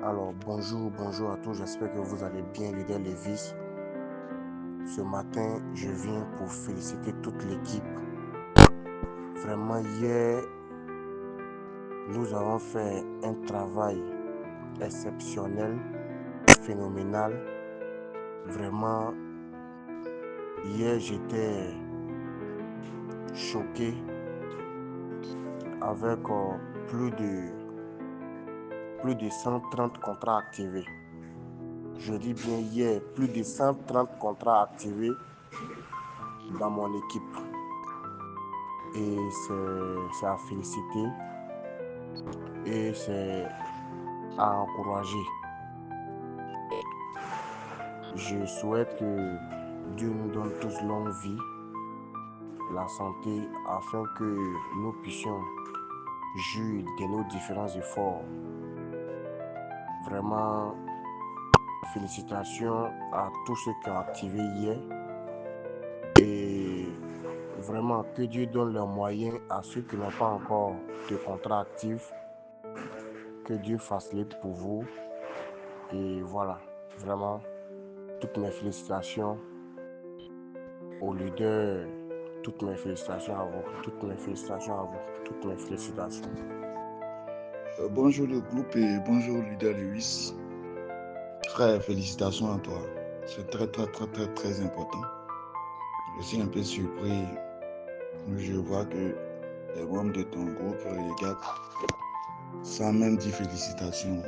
Alors, bonjour à tous, j'espère que vous allez bien, leader Lévis. Ce matin, je viens pour féliciter toute l'équipe. Vraiment, hier, nous avons fait un travail exceptionnel, phénoménal. Vraiment, hier, j'étais choqué avec plus de 130 contrats activés. Je dis bien hier, plus de 130 contrats activés dans mon équipe. Et c'est à féliciter et c'est à encourager. Je souhaite que Dieu nous donne tous longue vie, la santé, afin que nous puissions jouir de nos différents efforts. Vraiment, félicitations à tous ceux qui ont activé hier. Et vraiment, que Dieu donne les moyens à ceux qui n'ont pas encore de contrat actif. Que Dieu fasse l'aide pour vous. Et voilà, vraiment, toutes mes félicitations au leader. Toutes mes félicitations à vous. Toutes mes félicitations à vous. Toutes mes félicitations. Bonjour le groupe et bonjour leader Lewis. Frère, félicitations à toi. C'est très important. Je suis un peu surpris. Je vois que les membres de ton groupe regardent sans même dire félicitations.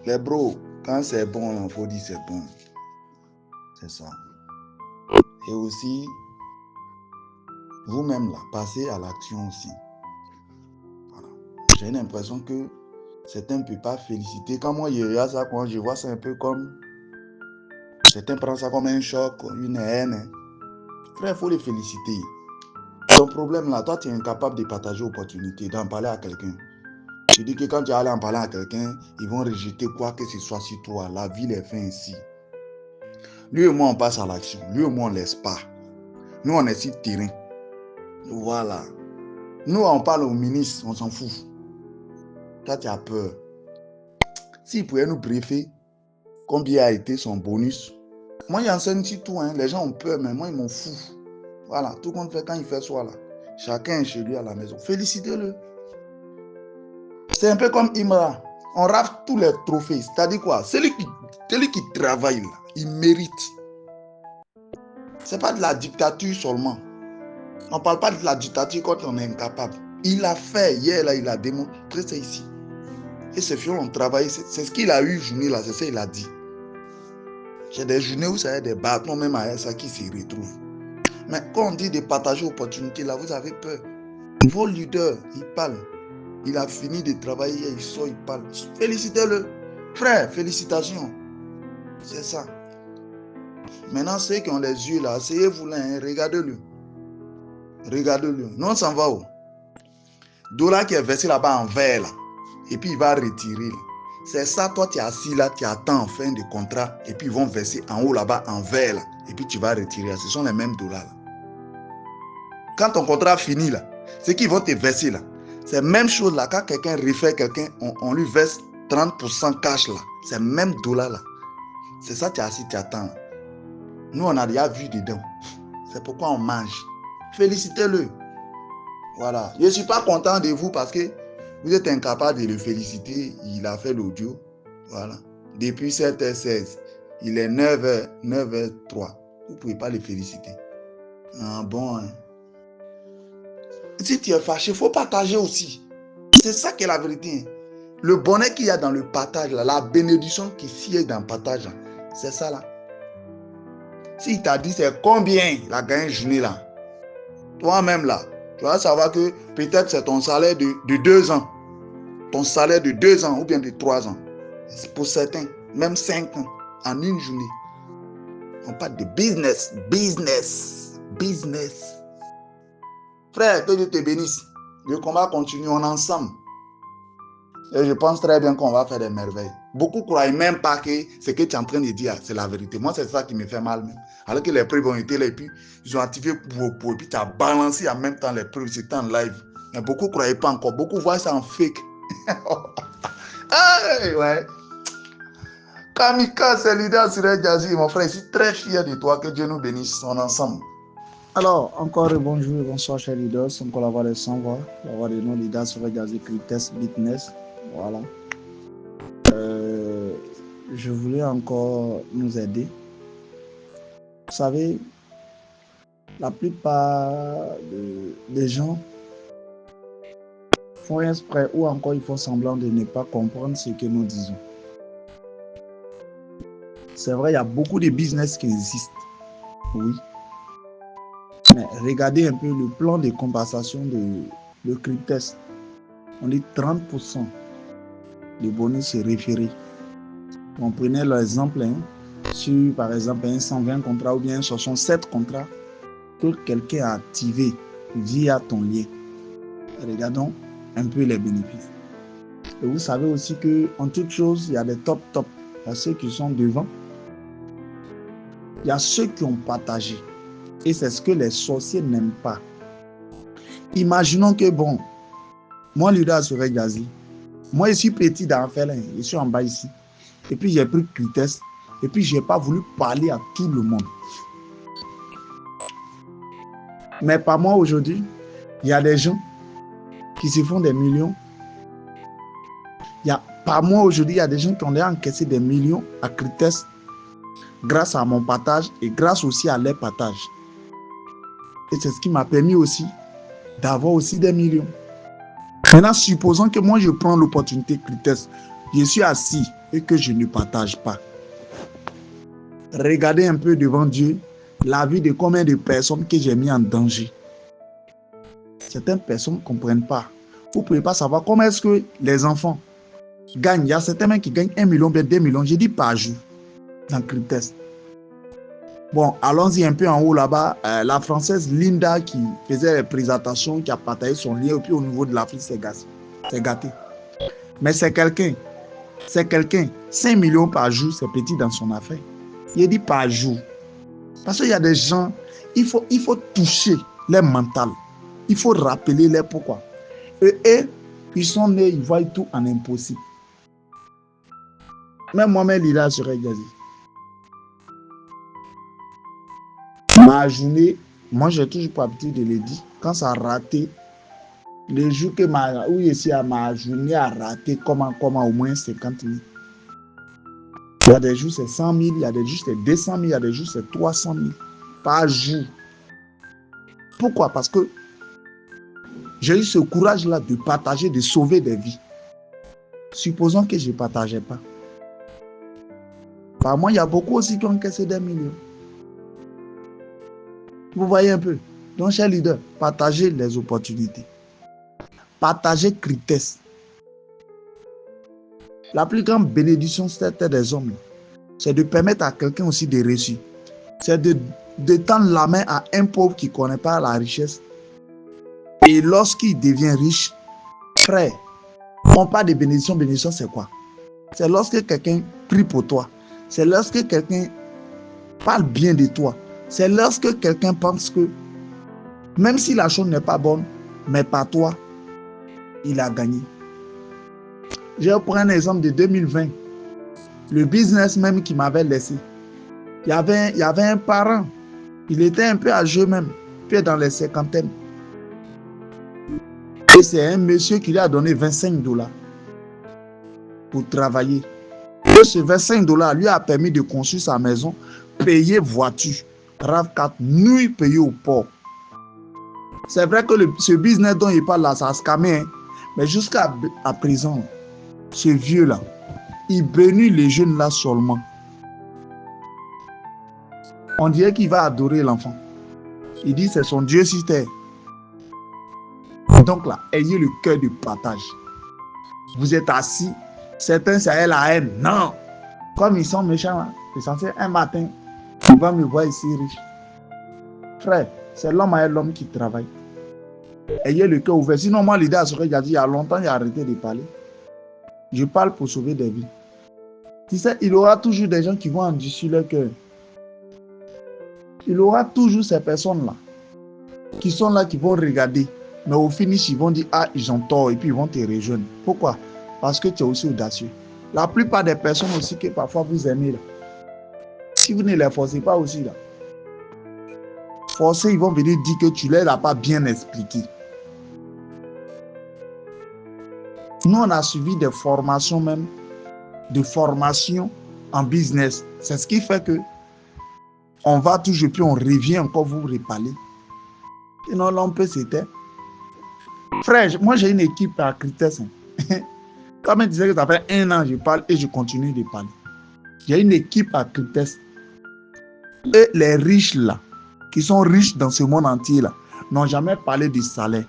Les bros, quand c'est bon, il faut dire c'est bon. C'est ça. Et aussi, vous-même là, passez à l'action aussi. Voilà. J'ai l'impression que certains ne peuvent pas féliciter. Quand moi je regarde ça, quand je vois ça un peu comme certains prennent ça comme un choc, une haine. Frère, il faut les féliciter. Ton problème là, toi tu es incapable de partager l'opportunité, d'en parler à quelqu'un. Tu dis que quand tu allais en parler à quelqu'un, ils vont rejeter quoi que ce soit sur toi. La vie les fait ainsi. Lui et moi on passe à l'action. Lui et moi on laisse pas. Nous on est sur le terrain. Voilà. Nous on parle au ministre, on s'en fout. Toi tu as peur. S'il pouvait nous briefer combien a été son bonus. Moi j'enseigne sur tout, hein. Les gens ont peur, mais moi ils m'en foutent. Voilà, tout le monde fait quand il fait soi là. Chacun est chez lui à la maison. Félicitez-le. C'est un peu comme Imra. On rafle tous les trophées. C'est-à-dire quoi? Celui qui travaille là, il mérite. C'est pas de la dictature seulement. On parle pas de la dictature quand on est incapable. Il a fait hier là, il a démontré ça ici. Et ces filles ont travaillé. C'est ce qu'il a eu journée là, c'est ça qu'il a dit. J'ai des journées où ça y a des bâtons même à ça qui se retrouvent. Mais quand on dit de partager l'opportunité là, vous avez peur. Vos leaders, ils parlent. Il a fini de travailler, il sort, il parle. Félicitez-le. Frère, félicitations. C'est ça. Maintenant, ceux qui ont les yeux là, asseyez-vous là, hein, regardez-le. Regardez-le. Non, on s'en va où? Dollar qui est versé là-bas en vert là. Et puis il va retirer là. C'est ça, toi tu es assis là, tu attends en fin de contrat. Et puis ils vont verser en haut là-bas en vert là. Et puis tu vas retirer. Ce sont les mêmes dollars là. Quand ton contrat finit là, ce qu'ils vont te verser là, c'est la même chose là. Quand quelqu'un refait quelqu'un, on lui verse 30% cash là. C'est le même dollar là. C'est ça, tu es assis, tu attends. Nous, on a déjà vu dedans. C'est pourquoi on mange. Félicitez-le. Voilà. Je ne suis pas content de vous parce que vous êtes incapable de le féliciter. Il a fait l'audio. Voilà. Depuis 7h16, il est 9h03. Vous ne pouvez pas le féliciter. Ah bon, hein. Si tu es fâché, il faut partager aussi. C'est ça qui est la vérité. Le bonheur qu'il y a dans le partage, là, la bénédiction qui siège dans le partage, là, c'est ça là. S'il t'a dit c'est combien il a gagné une journée là, toi-même là, tu vas savoir que peut-être c'est ton salaire de 2 ans. Ton salaire de 2 ans ou bien de 3 ans. C'est pour certains, même 5 ans, en une journée. On parle de business. Frère, que Dieu te bénisse. Le combat continue, on est ensemble. Et je pense très bien qu'on va faire des merveilles. Beaucoup ne croient même pas que ce que tu es en train de dire, c'est la vérité. Moi, c'est ça qui me fait mal même. Alors que les preuves ont été là et puis ils ont activé pour et puis tu as balancé en même temps les preuves, c'était en live. Mais beaucoup ne croyaient pas encore. Beaucoup voient ça en fake. Hey, ouais. Kamikaze, c'est leader sur Jazzy. Mon frère, je suis très fier de toi. Que Dieu nous bénisse en ensemble. Alors, encore bonjour et bonsoir, chers leaders. C'est encore la voix des sans voix, la voix de nos leaders sur Jazzy Cryptes Business. Voilà. Je voulais encore nous aider. Vous savez, la plupart des gens font exprès ou encore ils font semblant de ne pas comprendre ce que nous disons. C'est vrai, il y a beaucoup de business qui existent. Oui. Mais regardez un peu le plan de compensation de Cryptes. On dit 30% de bonus référé. On prenait l'exemple sur, par exemple, un 120 contrats ou bien 67 contrats que quelqu'un a activé via ton lien. Regardons un peu les bénéfices. Et vous savez aussi qu'en toute chose, il y a des top. Il y a ceux qui sont devant. Il y a ceux qui ont partagé. Et c'est ce que les sorciers n'aiment pas. Imaginons que, bon, moi, leader sur Jazzy, moi, je suis petit dans Felin, je suis en bas ici. Et puis, j'ai pris Cryptes. Et puis, je n'ai pas voulu parler à tout le monde. Mais par moi, aujourd'hui, il y a des gens qui se font des millions. Par moi, aujourd'hui, il y a des gens qui ont déjà encaissé des millions à Cryptes grâce à mon partage et grâce aussi à leur partage. Et c'est ce qui m'a permis aussi d'avoir aussi des millions. Maintenant, supposons que moi, je prends l'opportunité Cryptes, je suis assis et que je ne partage pas. Regardez un peu devant Dieu la vie de combien de personnes que j'ai mis en danger. Certaines personnes ne comprennent pas. Vous ne pouvez pas savoir comment est-ce que les enfants gagnent. Il y a certains mecs qui gagnent 1 million, 2 millions, je dis par jour, dans Cryptes. Bon, allons-y un peu en haut là-bas. La française Linda qui faisait les présentations, qui a partagé son lien, et puis au niveau de l'Afrique, c'est gâté. Mais c'est quelqu'un. 5 millions par jour, c'est petit dans son affaire. Il dit par jour. Parce qu'il y a des gens, il faut toucher leur mental. Il faut rappeler leur pourquoi. Et ils sont nés, ils voient tout en impossible. Même moi-même, il a sur Jazzy. Ma journée, moi j'ai toujours pas l'habitude de le dire. Quand ça a raté, le jour que ma journée a raté, comment au moins 50 000. Il y a des jours c'est 100 000, il y a des jours c'est 200 000, il y a des jours c'est 300 000 par jour. Pourquoi? Parce que j'ai eu ce courage-là de partager, de sauver des vies. Supposons que je ne partageais pas. Par moi, il y a beaucoup aussi qui ont encaissé des millions. Vous voyez un peu. Donc, chers leaders, partagez les opportunités. Partagez Cryptes. La plus grande bénédiction, c'était des hommes. C'est de permettre à quelqu'un aussi de réussir. C'est de tendre la main à un pauvre qui ne connaît pas la richesse. Et lorsqu'il devient riche, frère, on parle de bénédiction. Bénédiction, c'est quoi? C'est lorsque quelqu'un prie pour toi. C'est lorsque quelqu'un parle bien de toi. C'est lorsque quelqu'un pense que, même si la chose n'est pas bonne, mais par toi, il a gagné. Je vais prendre un exemple de 2020. Le business même qui m'avait laissé. Il y avait un parent. Il était un peu âgé même. Puis dans les cinquantaines. Et c'est un monsieur qui lui a donné 25 $ pour travailler. Et ce 25 $ lui a permis de construire sa maison, payer voiture, RAV4, nuit payé au port. C'est vrai que ce business dont il parle là, ça a scamé. Mais jusqu'à présent, ce vieux-là, il bénit les jeunes là seulement. On dirait qu'il va adorer l'enfant. Il dit c'est son Dieu sur terre. Donc là, ayez le cœur du partage. Vous êtes assis, certains c'est la haine. Non, comme ils sont méchants, là, c'est censé un matin, il va me voir ici riche. Frère, c'est l'homme à l'homme qui travaille. Ayez le cœur ouvert. Sinon, moi, l'idée serait il y a longtemps, il a arrêté de parler. Je parle pour sauver des vies. Tu sais, il y aura toujours des gens qui vont endurcir leur cœur. Il y aura toujours ces personnes-là qui sont là, qui vont regarder. Mais au finish, ils vont dire, ah, ils ont tort, et puis ils vont te rejoindre. Pourquoi? Parce que tu es aussi audacieux. La plupart des personnes aussi que parfois vous aimez là, si vous ne les forcez pas aussi là, forcés, ils vont venir dire que tu ne leur as pas bien expliqué. Nous, on a suivi des formations même, de formation en business. C'est ce qui fait que on va toujours, puis on revient encore vous reparler. Sinon, là, on peut s'éteindre. Frère, moi, j'ai une équipe à Crites. Comme il disait que ça fait 1 an, je parle et je continue de parler. J'ai une équipe à Crites. Et les riches là, qui sont riches dans ce monde entier là, n'ont jamais parlé du salaire.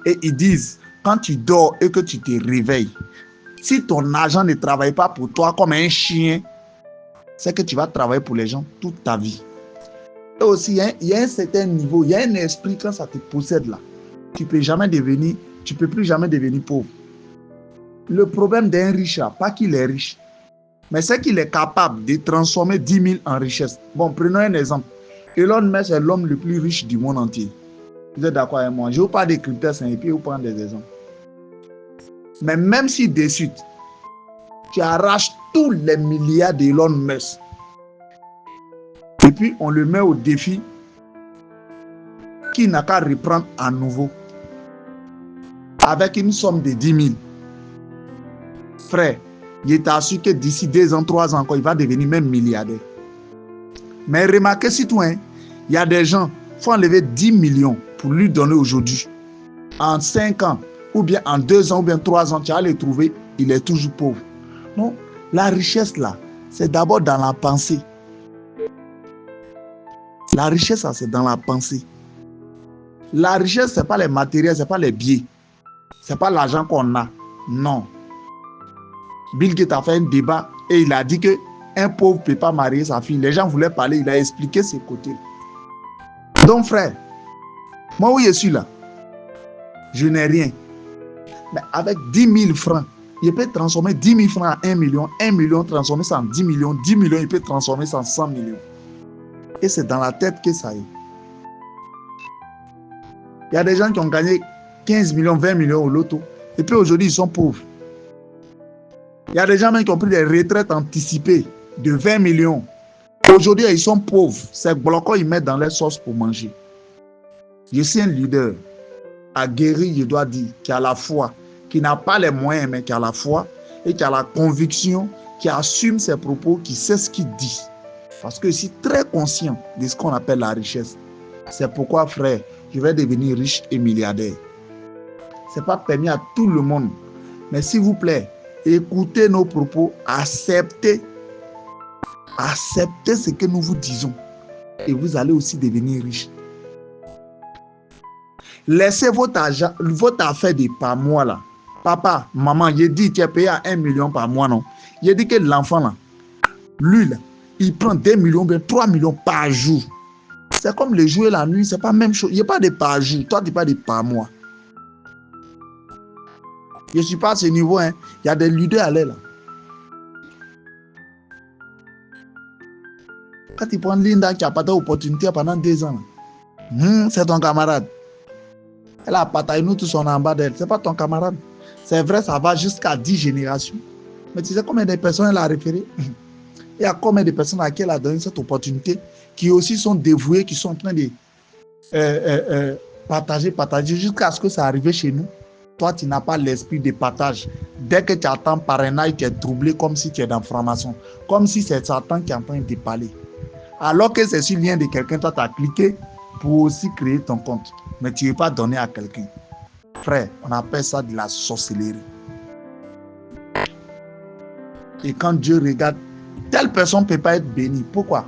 Et ils disent, quand tu dors et que tu te réveilles, si ton argent ne travaille pas pour toi comme un chien, c'est que tu vas travailler pour les gens toute ta vie. Et aussi, il y a un certain niveau, il y a un esprit quand ça te possède là. Tu peux plus jamais devenir pauvre. Le problème d'un riche là, pas qu'il est riche, mais c'est qu'il est capable de transformer 10 000 en richesse. Bon, prenons un exemple. Elon Musk est l'homme le plus riche du monde entier. Vous êtes d'accord avec moi? Je vous parle des critères et puis vous prenez des exemples. Mais même si de suite, tu arraches tous les milliards d'Elon Musk, et puis on le met au défi, qui n'a qu'à reprendre à nouveau, avec une somme de 10 000. Frère, il t'assure que d'ici 2 ans, 3 ans encore, il va devenir même milliardaire. Mais remarquez si toi, il y a des gens, il faut enlever 10 millions pour lui donner aujourd'hui. En 5 ans, ou bien en 2 ans, ou bien 3 ans, tu vas le trouver, il est toujours pauvre. Non, la richesse là, c'est d'abord dans la pensée. La richesse là, c'est dans la pensée. La richesse, ce n'est pas les matériels, ce n'est pas les biens. Ce n'est pas l'argent qu'on a. Non. Bill Gates a fait un débat et il a dit qu'un pauvre ne peut pas marier sa fille. Les gens voulaient parler, il a expliqué ses côtés. Donc frère, moi où je suis là, je n'ai rien. Mais avec 10 000 francs, il peut transformer 10 000 francs en 1 million, 1 million transformer ça en 10 millions, 10 millions, il peut transformer ça en 100 millions. Et c'est dans la tête que ça est. Il y a des gens qui ont gagné 15 millions, 20 millions au loto. Et puis aujourd'hui, ils sont pauvres. Il y a des gens même qui ont pris des retraites anticipées de 20 millions. Aujourd'hui, ils sont pauvres. Ces blocs, ils mettent dans les sauces pour manger. Je suis un leader aguerri, je dois dire, qui a la foi, qui n'a pas les moyens, mais qui a la foi et qui a la conviction, qui assume ses propos, qui sait ce qu'il dit. Parce que je suis très conscient de ce qu'on appelle la richesse. C'est pourquoi, frère, je vais devenir riche et milliardaire. Ce n'est pas permis à tout le monde. Mais s'il vous plaît, écoutez nos propos, acceptez ce que nous vous disons. Et vous allez aussi devenir riche. Laissez votre argent, votre affaire de par mois là. Papa, maman, il dit tu es payé à 1 million par mois, non? Il dit que l'enfant là, lui là, il prend 2 millions, bien 3 millions par jour. C'est comme le jour et la nuit, c'est pas la même chose. Il n'y a pas de par jour, toi tu parles de par mois. Je ne suis pas à ce niveau, hein. Il y a des leaders à l'air là. Quand tu prends Linda qui a pas d'opportunité pendant 2 ans, c'est ton camarade. Elle a partagé nous tous, on est en bas d'elle. Ce n'est pas ton camarade. C'est vrai, ça va jusqu'à 10 générations. Mais tu sais combien de personnes elle a référé? Il y a combien de personnes à qui elle a donné cette opportunité qui aussi sont dévouées, qui sont en train de partager jusqu'à ce que ça arrive chez nous. Toi, tu n'as pas l'esprit de partage. Dès que tu attends parrainage, tu es troublé comme si tu es dans franc-maçon. Comme si c'est Satan qui est en train de te parler. Alors que c'est sur le lien de quelqu'un, toi, tu as cliqué pour aussi créer ton compte. Mais tu ne veux pas donner à quelqu'un. Frère, on appelle ça de la sorcellerie. Et quand Dieu regarde, telle personne ne peut pas être bénie. Pourquoi?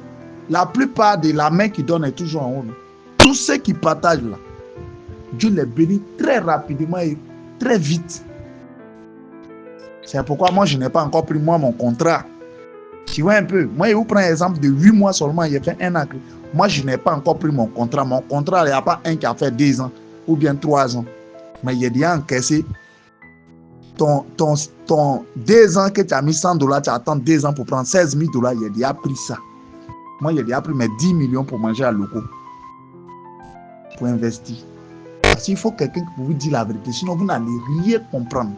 La plupart de la main qui donne est toujours en haut. Tous ceux qui partagent là, Dieu les bénit très rapidement et très vite. C'est pourquoi moi, je n'ai pas encore pris mon contrat. Tu vois un peu. Moi, je vous prends l'exemple de 8 mois seulement. Il a fait 1 an. Moi, je n'ai pas encore pris mon contrat. Mon contrat, il n'y a pas un qui a fait 2 ans ou bien 3 ans. Mais il a déjà encaissé ton 2 ans que tu as mis $100, tu attends 2 ans pour prendre $16 000. Il a déjà pris ça. Moi, il a déjà pris mes 10 millions pour manger à loco. Pour investir. Parce qu'il faut quelqu'un qui vous dit la vérité. Sinon, vous n'allez rien comprendre.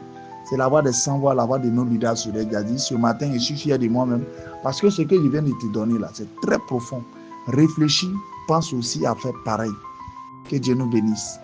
C'est la voix des sans-voix, la voix de nos leaders sur les gadis. Ce matin, je suis fier de moi-même parce que ce que je viens de te donner là, c'est très profond. Réfléchis, pense aussi à faire pareil. Que Dieu nous bénisse.